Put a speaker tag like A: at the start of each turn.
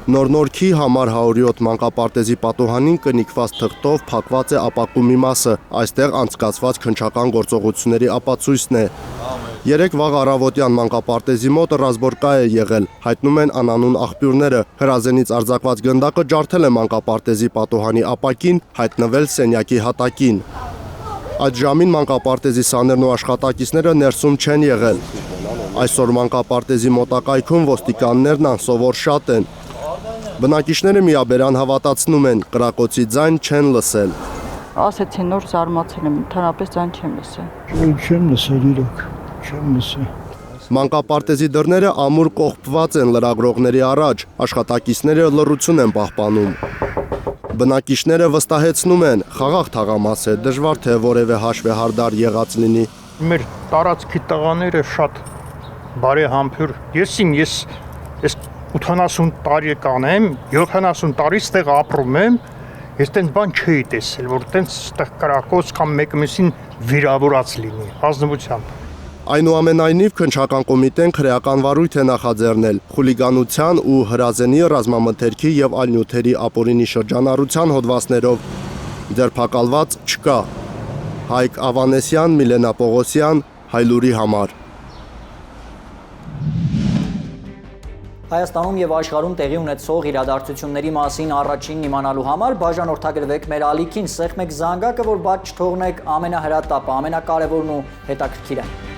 A: Նոր-Նորքի համար 107 մանկապարտեզի պատուհանին կնիկված թղթով փակված է ապակու մի մասը, այստեղ անցկացված քննչական գործողությունների ապացույցն է։ Երեկ վաղ առավոտյան մանկապարտեզի մոտ ռազմորկա է եղել, հայտնում են անանուն աղբյուրները։ Հրազենից արձակված գնդակը ջարդել է մանկապարտեզի պատուհանի ապակին, հայտնվել սենյակի հատակին։ Այդ ժամին մանկապարտեզի սաներն ու աշխատակիցները ներսում չեն եղել։ Այսօր մանկապարտեզի մոտակայքում ոստիկաններն անսովոր շատ են։ Բնակիչները միաբերան հավատացնում են, կրակոցի ձայն չեն լսել։
B: Ասեցին նոր զարմացել եմ, ընդհանրապես ձայն չեմ լսել։
C: Չեմ լսել իրոք, չեմ լսել։
A: Մանկապարտեզի դռները ամուր կողպված են լրագրողների առաջ, աշխատակիցները լռություն են պահպանում։ Բնակիչները վստահեցնում են, խաղաղ թաղամաս է, դժվար թե որևէ հաշվեհարդար եղած լինի։
C: Մեր տարածքի տղաները շատ բարեհամբույր։ Ես 80 տարեկան եմ, 70 տարի ստեղ ապրում եմ, ես տենց բան չէի տեսել, որ տենց ստեղ կրակոց կամ մեկը-մյուսին վիրավորած լինի, ազնվությամբ։
A: Այնուամենայնիվ քննչական կոմիտեն քրեական վարույթ է նախաձեռնել խուլիգանության ու հրազենի ռազմամթերքի եւ այլ նյութերի ապօրինի շրջանառության հոդվածներով ձերբակալված չկա։ Հայկ Ավանեսյան, Միլենա Պողոսյան, Հայլուրի համար։
D: Հայաստանում եւ աշխարհում տեղի ունեցող իրադարձությունների մասին առաջին իմանալու համար բաժանորդագրվեք մեր ալիքին, սեղմեք զանգակը, որ բաց չթողնեք ամենահրատապը, ամենակարևորն ու հետաքրքիրը։